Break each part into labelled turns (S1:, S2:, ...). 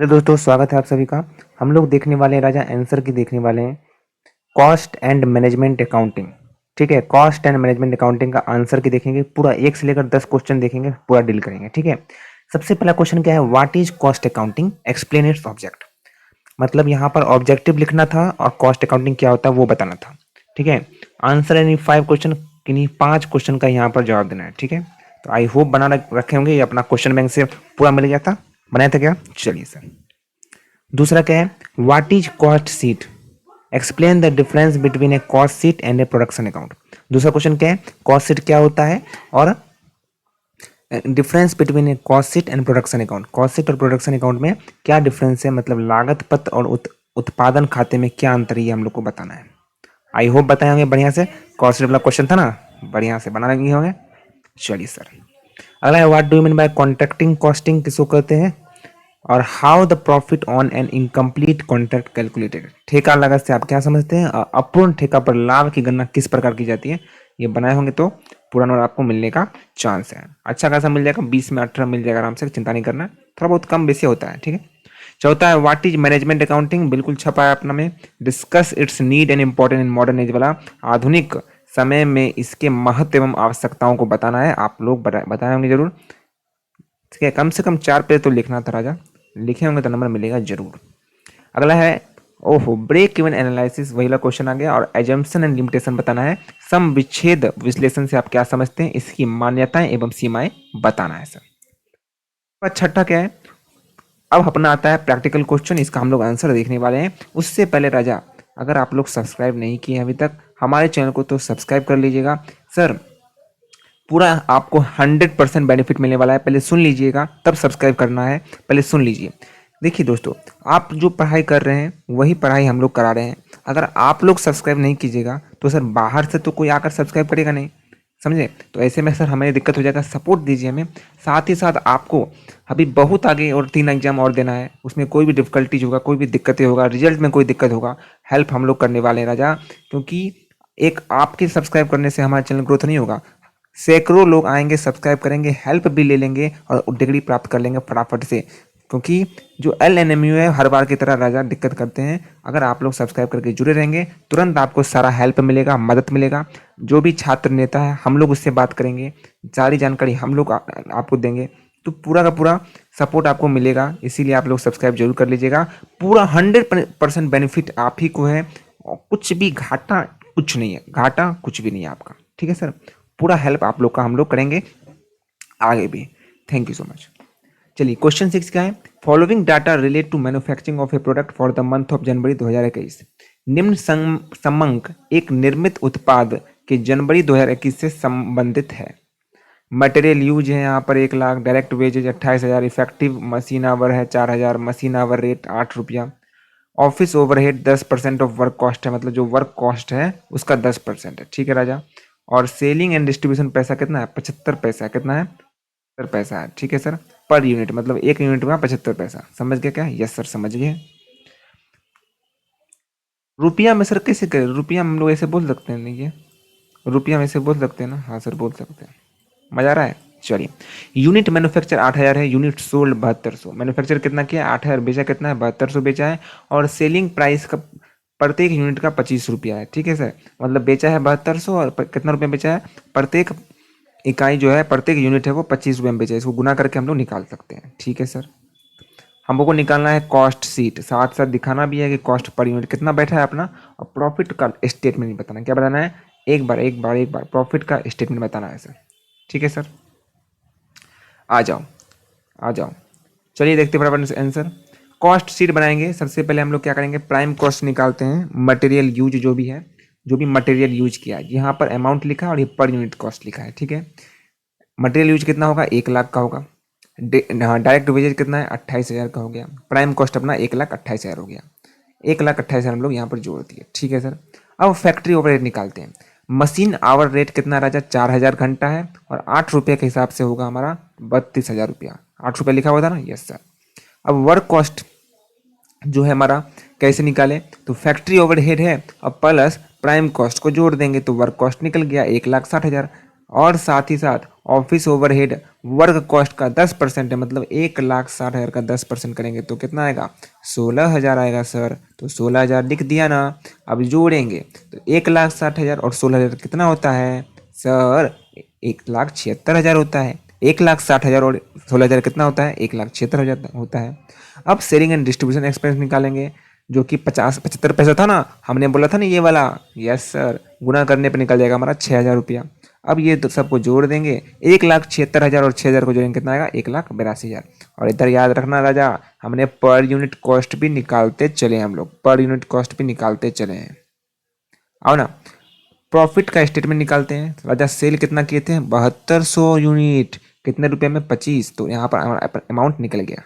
S1: Hello दोस्तों, स्वागत है आप सभी का। हम लोग देखने वाले हैं राजा आंसर की देखने वाले हैं कॉस्ट एंड मैनेजमेंट अकाउंटिंग। ठीक है, कॉस्ट एंड मैनेजमेंट अकाउंटिंग का आंसर की देखेंगे, पूरा 1 से लेकर 10 क्वेश्चन देखेंगे, पूरा डील करेंगे। ठीक है, सबसे पहला क्वेश्चन क्या है, what is cost accounting, explain its object. मतलब यहाँ पर ऑब्जेक्टिव लिखना था और कॉस्ट अकाउंटिंग क्या होता है वो बताना था। ठीक है, आंसर यानी 5 क्वेश्चन, किन्हीं 5 क्वेश्चन का यहाँ पर जवाब देना है। ठीक है, तो आई होप बना रखे होंगे, ये अपना क्वेश्चन बैंक से पूरा मिल गया था, बनाया था क्या। चलिए सर, दूसरा क्या है, what is cost sheet, explain the difference between A cost sheet and A production account. दूसरा क्वेश्चन क्या है, कॉस्ट सीट क्या होता है और difference between A cost sheet and production account. Cost sheet और प्रोडक्शन अकाउंट में क्या डिफरेंस है, मतलब लागत पत्र और उत्पादन खाते में क्या अंतर है, ये हम लोग को बताना है। आई होप बताए होंगे बढ़िया से, कॉस्ट सीट वाला क्वेश्चन था ना, बढ़िया से बना लगे होंगे। चलिए सर, अगला है, what do you mean by contracting costing, किसको कहते हैं, और how the profit on an incomplete contract calculated. ठेका लागत से आप क्या समझते हैं, अपूर्ण ठेका पर लाभ की गणना किस प्रकार की जाती है, ये बनाए होंगे तो पूरा नंबर आपको मिलने का चांस है। अच्छा खासा मिल जाएगा, 20 में 18 मिल जाएगा आराम से, चिंता नहीं करना, थोड़ा बहुत कम बेसी होता है। ठीक है, चौथा है, व्हाट इज मैनेजमेंट अकाउंटिंग, बिल्कुल छपा है अपना में, discuss it's need and important in modern age वाला, आधुनिक समय में इसके महत्व एवं आवश्यकताओं को बताना है। आप लोग बताए होंगे जरूर। ठीक है, कम से कम 4 पेज तो लिखना था राजा, लिखे होंगे तो नंबर मिलेगा जरूर। अगला है, ओहो, ब्रेक इवन एनालिसिस, वही वाला क्वेश्चन आ गया, और एजम्पशन एंड लिमिटेशन बताना है। सम विच्छेद विश्लेषण से आप क्या समझते हैं, इसकी मान्यताएं एवं सीमाएं बताना है सर। छठा क्या है, अब अपना आता है प्रैक्टिकल क्वेश्चन, इसका हम लोग आंसर देखने वाले हैं। उससे पहले राजा, अगर आप लोग सब्सक्राइब नहीं किए अभी तक हमारे चैनल को तो सब्सक्राइब कर लीजिएगा सर। पूरा आपको 100% बेनिफिट मिलने वाला है, पहले सुन लीजिएगा तब सब्सक्राइब करना है, पहले सुन लीजिए। देखिए दोस्तों, आप जो पढ़ाई कर रहे हैं वही पढ़ाई हम लोग करा रहे हैं। अगर आप लोग सब्सक्राइब नहीं कीजिएगा तो सर बाहर से तो कोई आकर सब्सक्राइब करेगा नहीं, समझे। तो ऐसे में सर हमें दिक्कत हो जाएगा, सपोर्ट दीजिए हमें। साथ ही साथ आपको अभी बहुत आगे और 3 एग्जाम और देना है, उसमें कोई भी डिफिकल्टीज होगा, कोई भी दिक्कतें होगा, रिजल्ट में कोई दिक्कत होगा, हेल्प हम लोग करने वाले हैं राजा। क्योंकि एक आपके सब्सक्राइब करने से हमारा चैनल ग्रोथ नहीं होगा, सैकड़ों लोग आएंगे, सब्सक्राइब करेंगे, हेल्प भी ले लेंगे और डिग्री प्राप्त कर लेंगे फटाफट से। क्योंकि जो LNMU है हर बार की तरह राजा दिक्कत करते हैं। अगर आप लोग सब्सक्राइब करके जुड़े रहेंगे तुरंत आपको सारा हेल्प मिलेगा, मदद मिलेगा। जो भी छात्र नेता है हम लोग उससे बात करेंगे, सारी जानकारी हम लोग आपको देंगे, तो पूरा का पूरा सपोर्ट आपको मिलेगा। इसीलिए आप लोग सब्सक्राइब जरूर कर लीजिएगा। पूरा 100% बेनिफिट आप ही को है, और कुछ भी घाटा कुछ नहीं है, घाटा कुछ भी नहीं है आपका। ठीक है सर, पूरा हेल्प आप लोग का हम लोग करेंगे आगे भी। Thank you so much. चलिए, क्वेश्चन 6 क्या है, following data relate to manufacturing of a product for the month of January 2021। निम्न समंक एक निर्मित उत्पाद के जनवरी 2021 से संबंधित है। मटेरियल यूज है यहाँ पर 1 lakh, direct wages 28,000, effective machine hour है 4,000, मशीन आवर रेट 8 रुपया, office overhead 10% of work cost है, मतलब जो वर्क कॉस्ट है उसका 10% है। ठीक है राजा, और सेलिंग एंड डिस्ट्रीब्यूशन पैसा कितना है, 75 पैसा है, कितना है, 75 पैसा है। ठीक है सर, पर यूनिट, मतलब 1 यूनिट का 75 पैसा, समझ गया क्या, यस सर समझ गए। रुपया में सर कैसे करें, रुपया में हम लोग ऐसे बोल सकते हैं, नहीं ये रुपया में ऐसे बोल सकते हैं ना, हाँ सर बोल सकते हैं, मजा आ रहा है। चलिए, यूनिट मैन्युफैक्चर 8,000 है, यूनिट सोल्ड 7200, मैन्युफैक्चर कितना किया 8,000, बेचा कितना है 7200 बेचा है, और सेलिंग प्राइस का प्रत्येक यूनिट का 25 रुपया है। ठीक है सर, मतलब बेचा है 7200 और कितना रुपया बेचा है, प्रत्येक इकाई जो है, प्रत्येक यूनिट है वो 25 रुपये में बेचा है, इसको गुना करके हम लोग निकाल सकते हैं। ठीक है सर, हम लोग को निकालना है कॉस्ट सीट, साथ साथ दिखाना भी है कि कॉस्ट पर यूनिट कितना बैठा है अपना, और प्रॉफिट का स्टेटमेंट बताना, क्या बताना है, एक बार प्रॉफिट का स्टेटमेंट बताना है सर। ठीक है सर, आ जाओ आ जाओ, चलिए देखते हैं फटाफट आंसर। कॉस्ट शीट बनाएंगे, सबसे पहले हम लोग क्या करेंगे, प्राइम कॉस्ट निकालते हैं, मटेरियल यूज जो भी है, जो भी मटेरियल यूज किया है, यहाँ पर अमाउंट लिखा है और ये पर यूनिट कॉस्ट लिखा है। ठीक है, मटेरियल यूज कितना होगा 1 लाख का होगा, हाँ डायरेक्ट वेजेज कितना है 28,000 का हो गया, प्राइम कॉस्ट अपना 1,28,000 हो गया, 1,28,000 हम लोग यहाँ पर जोड़ दिए। ठीक है सर, अब फैक्ट्री ओवरहेड निकालते हैं। मशीन आवर रेट कितना राजा, 4,000 घंटा है, और 8 रुपये के हिसाब से होगा हमारा 32,000 रुपया, 8 रुपये लिखा हुआ था ना, यस सर। अब वर्क कॉस्ट जो है हमारा कैसे निकाले, तो फैक्ट्री ओवरहेड है और प्लस प्राइम कॉस्ट को जोड़ देंगे तो वर्क कॉस्ट निकल गया 1,60,000, और साथ ही साथ ऑफिस ओवरहेड वर्क कॉस्ट का 10% है, मतलब 1,60,000 का 10% करेंगे तो कितना आएगा? 16,000 आएगा सर। तो 16,000 लिख दिया ना। अब जोड़ेंगे तो 1,60,000 और 16,000 कितना होता है सर? 1,76,000 होता है। 1,60,000 और 16,000 कितना होता है? 1,76,000 होता है। अब सेलिंग एंड डिस्ट्रीब्यूशन एक्सपेंस निकालेंगे, जो कि 75 पैसा था ना, हमने बोला था ना ये वाला। यस सर, गुना करने पे निकल जाएगा हमारा 6,000 रुपया। अब ये तो सबको जोड़ देंगे, 1,76,000 और 6,000 को जोड़ेंगे कितना आएगा? 1,82,000। और इधर याद रखना राजा, हमने पर यूनिट कॉस्ट भी निकालते चले, हम लोग पर यूनिट कॉस्ट भी निकालते चले हैं। आओ ना, प्रॉफिट का स्टेटमेंट निकालते हैं। राजा सेल कितना किए थे? 7200 यूनिट। कितने रुपए में? 25। तो यहाँ पर अमाउंट निकल गया।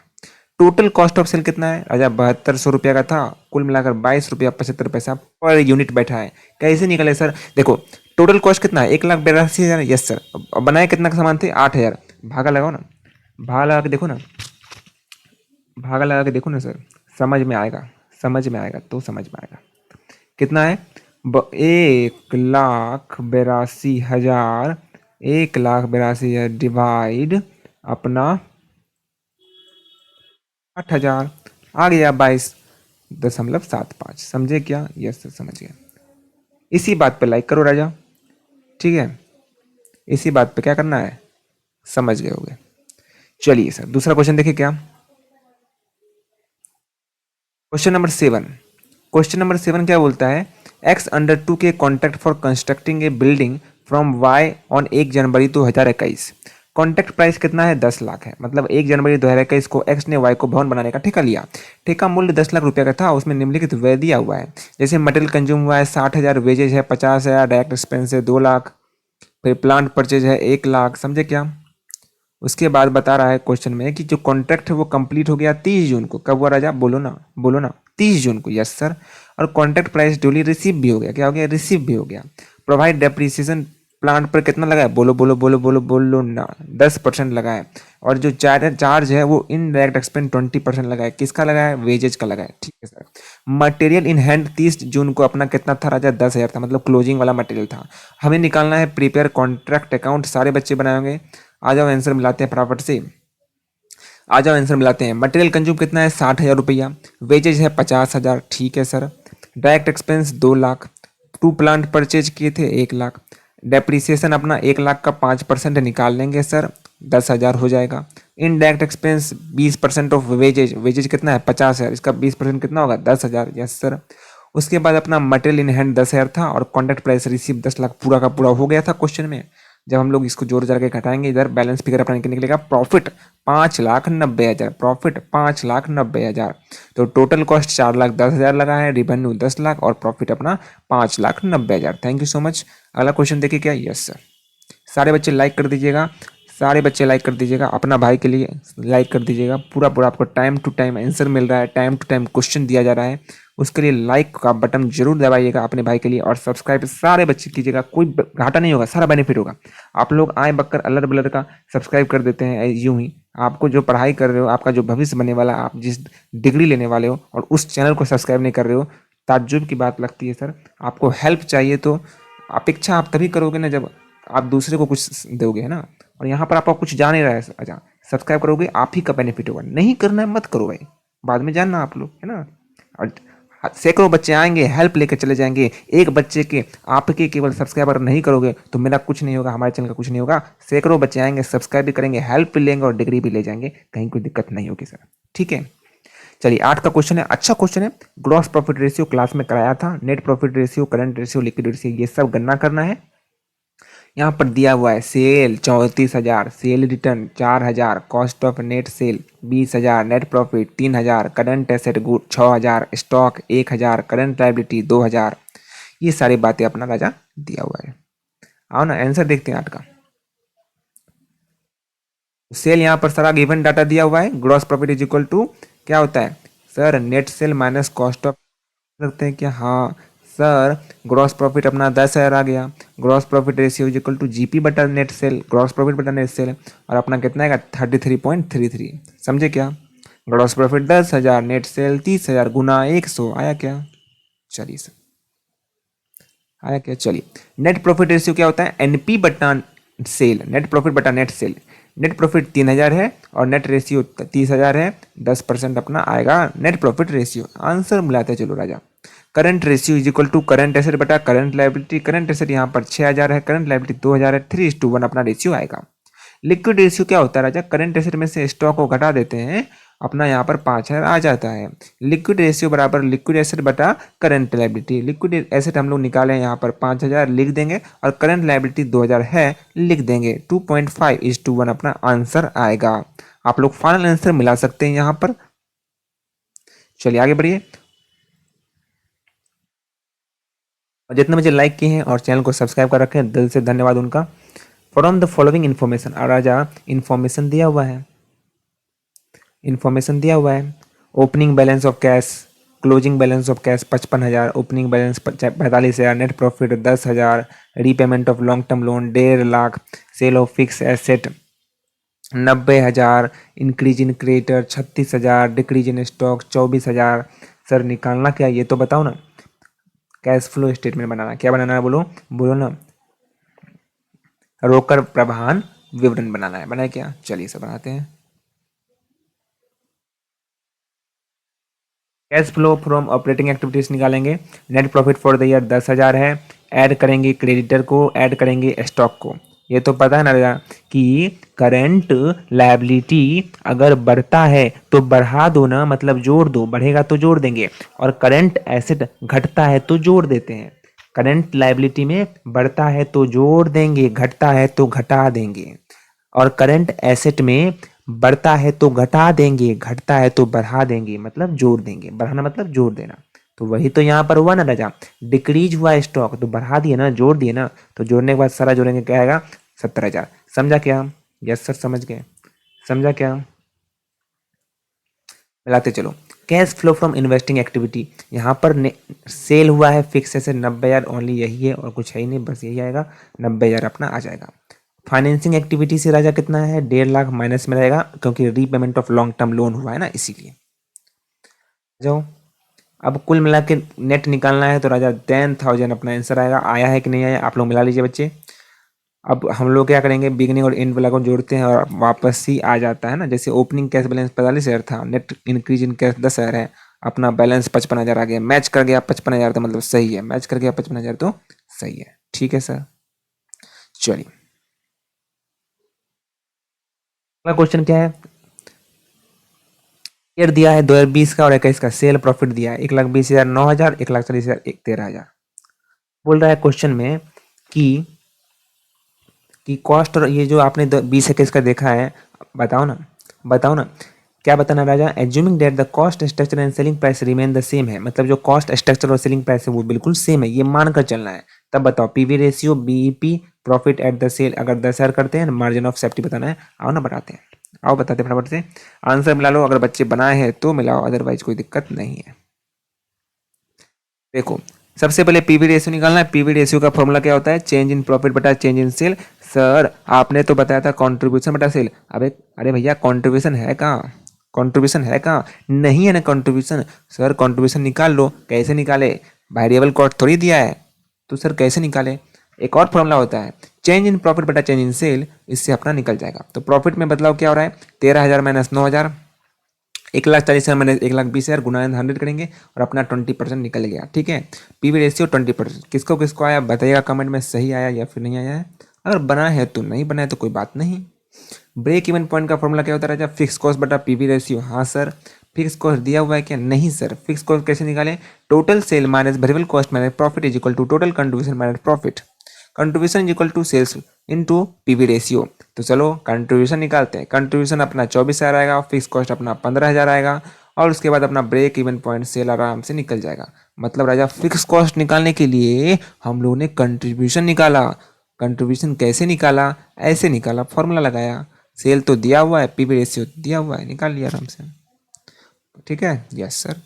S1: टोटल कॉस्ट ऑफ सेल कितना है राजा? 7200 रुपया का था, कुल मिलाकर 22 रुपया 75 पैसा पर यूनिट बैठा है। कैसे निकले सर? देखो टोटल कॉस्ट कितना है? 1,82,000। Yes sir. अब बनाए कितना का सामान थे? 8,000। भागा लगाओ ना, भागा लगा के देखो ना, भागा लगा के देखो ना सर, समझ में आएगा। समझ में आएगा तो समझ में आएगा। कितना है? 1,82,000, 1,82,000 डिवाइड अपना 8,000, आ गया 22.75। समझे क्या? यस सर समझ गया। इसी बात पे लाइक करो राजा, ठीक है? इसी बात पे क्या करना है? समझ गए होगे। चलिए सर दूसरा क्वेश्चन देखिए क्या। Question number 7। क्वेश्चन नंबर 7 क्या बोलता है? एक्स अंडर 2 के contract for constructing a building from Y on 1 January 2021। Contract price कितना है? 10 लाख है। मतलब 1 जनवरी 2021 को एक्स ने वाई को भवन बनाने का ठेका लिया। ठेका मूल्य 10 लाख रुपया का था। उसमें निम्नलिखित व्यय दिया हुआ है, जैसे मटेरियल कंज्यूम हुआ है 60,000, वेजेज है 50,000, डायरेक्ट एक्सपेंस है 2 लाख, फिर प्लांट परचेज है 1 लाख। समझे क्या? उसके बाद बता रहा है क्वेश्चन में कि जो कॉन्ट्रैक्ट है वो कंप्लीट हो गया 30 जून को। कब हुआ राजा? बोलो ना, बोलो ना। 30 जून को। Yes sir. और कॉन्ट्रैक्ट प्राइस ड्यूली रिसीव भी हो गया। क्या हो गया? रिसीव भी हो गया। प्रोवाइड डेप्रिसिएशन प्लांट पर कितना लगा है? बोलो बोलो बोलो बोलो बोलो ना। 10% लगा है। और जो चार्ज है वो इनडायरेक्ट एक्सपेंस 20% लगा है। किसका लगा है? वेजेज का लगा है। ठीक है सर। मटेरियल इन हैंड 30 जून को अपना कितना था राजा? 10,000 था, मतलब क्लोजिंग वाला मटेरियल था। हमें निकालना है प्रिपेयर कॉन्ट्रैक्ट अकाउंट। सारे बच्चे बनाएंगे। आ जाओ आंसर मिलाते हैं फटाफट से। आ जाओ आंसर मिलाते हैं। मटेरियल कंज्यूम कितना है? 60,000 रुपया। वेजेज है 50,000। ठीक है sir. Direct expense 2 lakh. Two plant purchase किए थे 1 लाख। डेप्रिसिएशन अपना 1 लाख का 5% निकाल लेंगे सर, 10,000 हो जाएगा। Indirect expense 20% of wages. Wages कितना है? 50,000। इसका 20% कितना होगा? 10,000। Yes sir. उसके बाद अपना मटेरियल इन हैंड 10,000 था और कॉन्ट्रैक्ट प्राइस रिसीव 10 लाख पूरा का पूरा हो गया था क्वेश्चन में। जब हम लोग इसको जोड़ जाड़ के घटाएंगे इधर बैलेंस फिगर अपना निकलेगा प्रॉफिट 5,90,000। प्रॉफिट 5,90,000। तो टोटल कॉस्ट 4,10,000 लगा है, रिवेन्यू 10 लाख और प्रॉफिट अपना 5,90,000। Thank you so much. अगला क्वेश्चन देखिए क्या। Yes sir. सारे बच्चे लाइक कर दीजिएगा, सारे बच्चे लाइक कर दीजिएगा। अपना भाई के लिए लाइक कर दीजिएगा। पूरा पूरा आपको टाइम टू टाइम आंसर मिल रहा है, टाइम टू टाइम क्वेश्चन दिया जा रहा है। उसके लिए लाइक का बटन जरूर दबाइएगा अपने भाई के लिए। और सब्सक्राइब सारे बच्चे कीजिएगा, कोई घाटा नहीं होगा, सारा बेनिफिट होगा। आप लोग आए बक्कर अल्लर बल्लर का सब्सक्राइब कर देते हैं यूं ही। आपको जो पढ़ाई कर रहे हो, आपका जो भविष्य बनने वाला, आप जिस डिग्री लेने वाले हो और उस चैनल को सब्सक्राइब नहीं कर रहे हो, ताज्जुब की बात लगती है सर। आपको हेल्प चाहिए तो अपेक्षा आप तभी करोगे ना जब आप दूसरे को कुछ दोगे, है ना। और यहाँ पर आपका कुछ जा नहीं रहा है। अच्छा, सब्सक्राइब करोगे आप ही का बेनिफिट होगा। नहीं करना है मत करो भाई, बाद में जानना आप लोग, है ना। और सैकड़ों बच्चे आएंगे, हेल्प लेकर चले जाएंगे। एक बच्चे के आपके केवल सब्सक्राइबर नहीं करोगे तो मेरा कुछ नहीं होगा, हमारे चैनल का कुछ नहीं होगा। सैकड़ों बच्चे आएंगे, सब्सक्राइब भी करेंगे, हेल्प भी लेंगे और डिग्री भी ले जाएंगे। कहीं कोई दिक्कत नहीं होगी सर। ठीक है। चलिए 8 का क्वेश्चन है, अच्छा क्वेश्चन है। ग्रॉस प्रॉफिट रेशियो क्लास में कराया था। Net profit ratio, current ratio, liquid ratio, ये सब गणना करना है। यहाँ पर दिया हुआ है sale 34,000, sale return 4,000, cost of net sale 20,000, net profit 3,000, current asset good 6,000, stock 1,000, current liability 2,000। ये सारी बातें अपना राजा दिया हुआ है। आओ ना आंसर देखते हैं 8 का। सेल यहाँ पर सारा गिवन डाटा दिया हुआ है। Gross profit is equal to क्या होता है sir? Net sale minus cost of रखते हैं क्या? हाँ सर। ग्रॉस प्रॉफिट अपना 10,000 आ गया। Gross profit ratio is equal to GP बटा नेट सेल, ग्रॉस प्रॉफिट बटा नेट सेल। और अपना कितना आएगा? 33.33। समझे क्या? ग्रॉस प्रॉफिट 10,000, नेट सेल 30,000 गुना 100 आया क्या? चलिए सर, आया क्या? चलिए नेट प्रॉफिट रेशियो क्या होता है? एनपी बटा सेल, नेट प्रॉफिट बटा नेट सेल। नेट प्रॉफिट 3000 है और नेट रेशियो 30,000 है, 10% अपना आएगा नेट प्रॉफिट रेशियो। आंसर मिलाते चलो राजा। Current ratio is equal to current asset बटा करंट लाइबिलिटी। करंट एसेट यहाँ पर 6000 है, करंट लाइबिलिटी 2000 है, 3:1 अपना रेशियो आएगा। लिक्विड रेशियो क्या होता है राजा? करंट एसेट में से स्टॉक को घटा देते हैं, अपना यहाँ पर 5000 आ जाता है। लिक्विड रेशियो बराबर लिक्विड एसेट बटा करंट लाइबिलिटी। लिक्विड एसेट हम लोग निकालें यहाँ पर 5000 लिख देंगे और करंट लाइबिलिटी 2000 है लिख देंगे। 2.5:1 अपना आंसर आएगा। आप लोग फाइनल आंसर मिला सकते हैं यहाँ पर। चलिए आगे बढ़िए। और जितने मुझे लाइक किए हैं और चैनल को सब्सक्राइब कर रखे हैं, दिल से धन्यवाद उनका। फ्रॉम द फॉलोइंग इन्फॉर्मेशन, और राजा इन्फॉर्मेशन दिया हुआ है, इन्फॉर्मेशन दिया हुआ है। Opening balance of cash, closing balance of cash 55,000, opening balance 45,000, net profit 10,000, repayment of long term loan 1.5 lakh, sale of fix asset 90,000, increase in creditor 36,000, decrease in stock 24,000। Sir निकालना क्या ये तो बताओ ना। कैश फ्लो स्टेटमेंट बनाना, क्या बनाना है बोलो, बोलो ना। रोकड़ प्रबंधन विवरण बनाना है, बनाए क्या? चलिए सब बनाते हैं। Cash flow from operating activities निकालेंगे। Net profit for the year 10,000 है। ऐड करेंगे क्रेडिटर को, ऐड करेंगे स्टॉक को। ये तो पता है ना भैया कि करंट लायबिलिटी अगर बढ़ता है तो बढ़ा दो ना, मतलब जोड़ दो, बढ़ेगा तो जोड़ देंगे, और करंट एसेट घटता है तो जोड़ देते हैं। करंट लायबिलिटी में बढ़ता है तो जोड़ देंगे, घटता है तो घटा देंगे। और करंट एसेट में बढ़ता है तो घटा देंगे, घटता है तो बढ़ा देंगे, मतलब जोड़ देंगे। बढ़ाना मतलब जोड़ देना। तो वही तो यहाँ पर हुआ ना राजा। डिक्रीज हुआ स्टॉक तो बढ़ा दिए ना, जोड़ दिए ना, तो जोड़ने के बाद सारा जोड़ेंगे क्या आएगा? 70,000। समझा क्या? यस सर समझ गए। समझा क्या? मिलाते चलो। Cash flow from investing activity, यहाँ पर सेल हुआ है फिक्स एसेट 90,000, ओनली यही है और कुछ है ही नहीं, बस यही आएगा। 90,000 अपना आ जाएगा। फाइनेंसिंग एक्टिविटी से राजा कितना है? 1.5 लाख माइनस में रहेगा, क्योंकि repayment of long term loan हुआ है ना, इसीलिए। जाओ अब कुल मिला के नेट निकालना है, तो राजा 10,000 अपना आंसर आएगा। आया है कि नहीं आया आप लोग मिला लीजिए बच्चे। अब हम लोग क्या करेंगे, बिगनिंग और एंड वाला को जोड़ते हैं और वापस ही आ जाता है ना। जैसे ओपनिंग कैश बैलेंस 45,000 था, नेट इंक्रीज इन कैश 10,000 है, अपना बैलेंस 55,000 आ गया। मैच कर गया 55,000 तो मतलब सही है, मैच कर गया 55,000 तो सही है। ठीक है सर। चलिए अगला क्वेश्चन क्या है? ईयर दिया है 2020 का और 21 का। सेल प्रॉफिट दिया है 1,20,000 9,000, 1,40,000 13,000। बोल रहा है क्वेश्चन में कि कॉस्ट, और ये जो आपने 20-21 का देखा है, बताओ ना, बताओ ना क्या बताना राजा। Assuming that the cost structure and selling price remain the same है, मतलब जो कॉस्ट स्ट्रक्चर और सेलिंग प्राइस है वो बिल्कुल सेम है, ये मानकर चलना है। तब बताओ PV ratio, BEP, profit at the sale अगर 10,000 करते हैं, मार्जिन ऑफ सेफ्टी बताना है। आओ ना बताते हैं, आओ बताते हैं फटाफट से। आंसर मिला लो, अगर बच्चे बनाए हैं तो मिलाओ, अदरवाइज कोई दिक्कत नहीं है। देखो सबसे पहले पीवी रेशियो निकालना है। पीवी रेशियो का फॉर्मूला क्या होता है? चेंज इन प्रॉफिट बटा चेंज इन सेल। सर आपने तो बताया था कंट्रीब्यूशन बटा सेल। अबे अरे भैया कंट्रीब्यूशन है कहाँ? कंट्रीब्यूशन है कहाँ? नहीं है ना कंट्रीब्यूशन। सर कंट्रीब्यूशन निकाल लो। कैसे निकाले? वेरिएबल कॉस्ट थोड़ी दिया है, तो सर कैसे निकाले? एक और फॉर्मूला होता है चेंज इन प्रॉफिट बटा चेंज इन सेल, इससे अपना निकल जाएगा। तो प्रॉफिट में बदलाव क्या हो रहा है? 13,000 माइनस 9,000, 1,40,000 मैंने 1,20,000 गुना 100 करेंगे और अपना 20% निकल गया। ठीक है, पीवी रेशियो 20%। किसको किसको आया बताइएगा कमेंट में, सही आया या फिर नहीं आया है। अगर बना है तो नहीं, बना है तो कोई बात नहीं। ब्रेक इवन पॉइंट का फॉर्मूला क्या होता है? फिक्स कॉस्ट बटा पीवी रेशियो। हाँ सर, फिक्स कॉस्ट दिया हुआ है क्या? नहीं सर। फिक्स कॉस्ट कैसे निकालें? Total sale minus variable cost minus profit is equal to total contribution minus profit. Contribution is equal to sales into PV ratio. तो चलो कंट्रीब्यूशन निकालते हैं। कंट्रीब्यूशन अपना 24,000 आएगा, फिक्स कॉस्ट अपना 15,000 आएगा, और उसके बाद अपना ब्रेक इवन पॉइंट सेल आराम से निकल जाएगा। मतलब राजा फिक्स कॉस्ट निकालने के लिए हम लोगों ने कंट्रीब्यूशन निकाला। कंट्रीब्यूशन कैसे निकाला? ऐसे निकाला, फॉर्मूला लगाया। सेल तो दिया हुआ है, पीवी रेशियो दिया हुआ है, निकाल लिया आराम से। ठीक है, yes sir.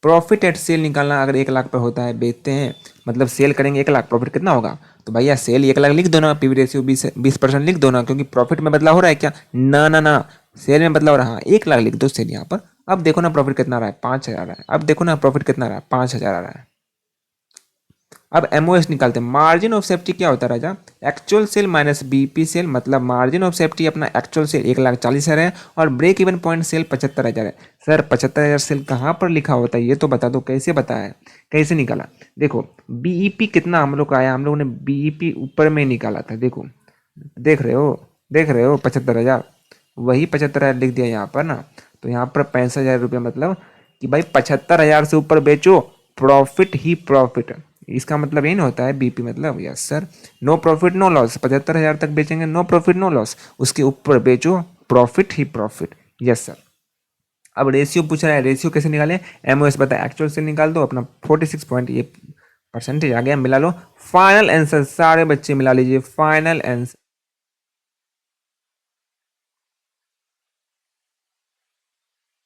S1: Profit at sale निकालना, अगर 1 लाख पर होता है, बेचते हैं, मतलब सेल करेंगे 1 लाख, प्रॉफिट कितना होगा? तो भैया सेल 1 लाख लिख दो ना, पीवी रेशियो 20% लिख दो ना, क्योंकि प्रॉफिट में बदलाव हो रहा है क्या? ना ना ना, सेल में बदलाव हो रहा है। 1 लाख लिख दो सेल यहाँ पर। अब देखो ना प्रॉफिट कितना आ रहा है? 5,000 आ रहा है। अब देखो ना प्रॉफिट कितना आ रहा है? 5,000 आ रहा है। अब एमओएस निकालते हैं। मार्जिन ऑफ सेफ्टी क्या होता है राजा? Actual sale minus BP sale, मतलब मार्जिन ऑफ सेफ्टी अपना एक्चुअल सेल 1,40,000 है और ब्रेक इवन पॉइंट सेल 75,000 है। सर 75,000 सेल कहाँ पर लिखा होता है ये तो बता दो, कैसे बताया, कैसे निकाला? देखो बीईपी कितना हम लोग का आया, हम लोगों ने बीईपी ऊपर में निकाला था। देखो देख रहे हो, देख रहे हो 75,000, वही 75,000 लिख दिया यहाँ पर ना। तो यहाँ पर 65,000 रुपये, मतलब कि भाई 75,000 से ऊपर बेचो, प्रॉफिट ही प्रॉफिट। इसका मतलब ये नहीं होता है बीपी मतलब, yes sir, no profit no loss. 75,000 तक बेचेंगे, नो प्रॉफिट नो लॉस, उसके ऊपर बेचो, प्रॉफिट ही प्रॉफिट, यस सर। अब रेशियो पूछ रहा है, रेशियो कैसे निकालें? एमओएस बताया, एक्चुअल से निकाल दो अपना 46 पॉइंट, ये परसेंटेज आ गया, मिला लो। फाइनल आंसर सारे बच्चे मिला लीजिए, फाइनल आंसर।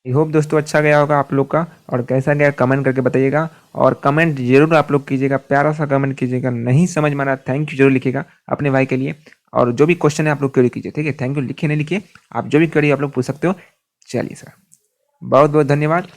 S1: आई होप दोस्तों अच्छा गया होगा आप लोग का, और कैसा गया कमेंट करके बताइएगा। और कमेंट जरूर आप लोग कीजिएगा, प्यारा सा कमेंट कीजिएगा, नहीं समझ में आ रहा थैंक यू जरूर लिखिएगा अपने भाई के लिए। और जो भी क्वेश्चन है आप लोग क्वेरी कीजिए, ठीक है? थैंक यू लिखिए नहीं लिखिए, आप जो भी क्वेरी आप लोग पूछ सकते हो। चलिए सर, बहुत बहुत धन्यवाद।